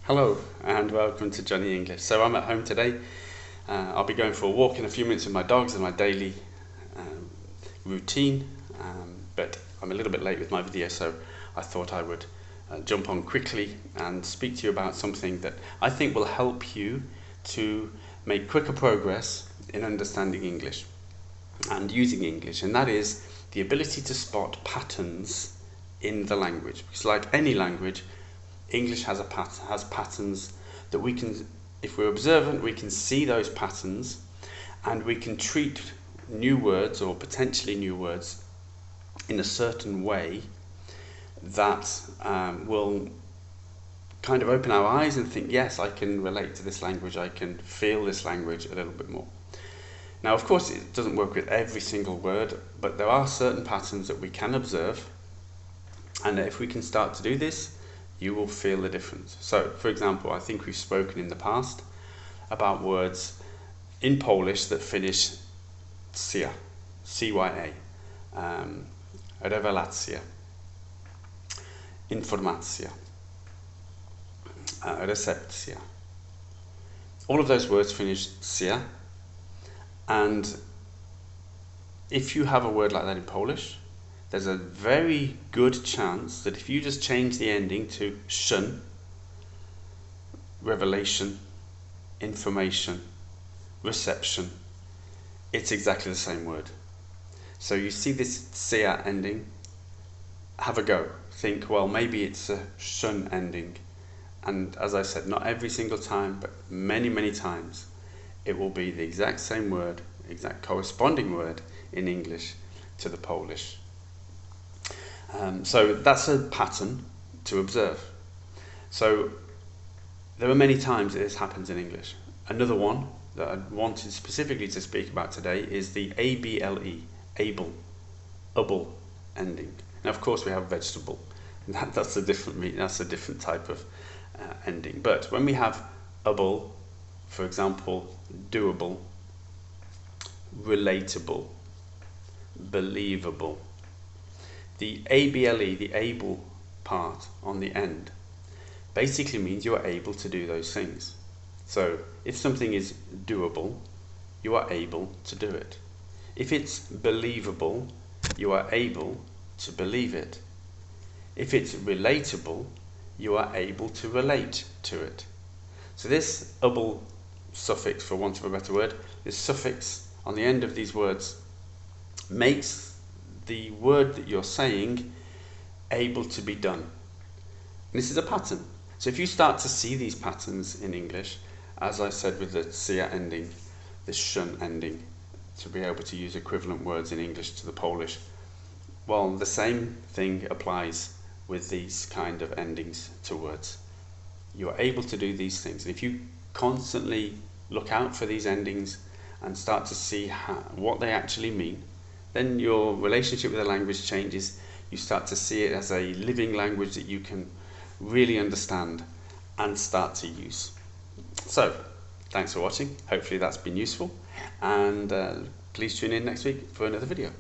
Hello and welcome to Johnny English. So I'm at home today. I'll be going for a walk in a few minutes with my dogs and my daily routine, but I'm a little bit late with my video, so I thought I would jump on quickly and speak to you about something that I think will help you to make quicker progress in understanding English and using English, and that is the ability to spot patterns in the language. Because like any language, English has patterns that we can, if we're observant, we can see those patterns, and we can treat new words or potentially new words in a certain way that will kind of open our eyes and think, yes, I can relate to this language, I can feel this language a little bit more. Now, of course, it doesn't work with every single word, but there are certain patterns that we can observe, and if we can start to do this, you will feel the difference. So, for example, I think we've spoken in the past about words in Polish that finish cia, CYA, rewelacja, informacja, recepcja. All of those words finish cia, and if you have a word like that in Polish, there's a very good chance that if you just change the ending to shun, revelation, information, reception, it's exactly the same word. So you see this cia ending, have a go. Think, well, maybe it's a shun ending. And as I said, not every single time, but many, many times, it will be the exact same word, exact corresponding word in English to the Polish. So that's a pattern to observe. So there are many times that this happens in English. Another one that I wanted specifically to speak about today is the able, able ending. Now, of course, we have vegetable. That's a different type of ending. But when we have able, for example, doable, relatable, believable, the able, the able part on the end, basically means you are able to do those things. So if something is doable, you are able to do it. If it's believable, you are able to believe it. If it's relatable, you are able to relate to it. So this able suffix, for want of a better word, this suffix on the end of these words makes the word that you're saying able to be done. And this is a pattern. So if you start to see these patterns in English, as I said with the cia ending, the shun ending, to be able to use equivalent words in English to the Polish, well, the same thing applies with these kind of endings to words. You are able to do these things. And if you constantly look out for these endings and start to see what they actually mean, then your relationship with the language changes. You start to see it as a living language that you can really understand and start to use. So, thanks for watching. Hopefully that's been useful, and please tune in next week for another video.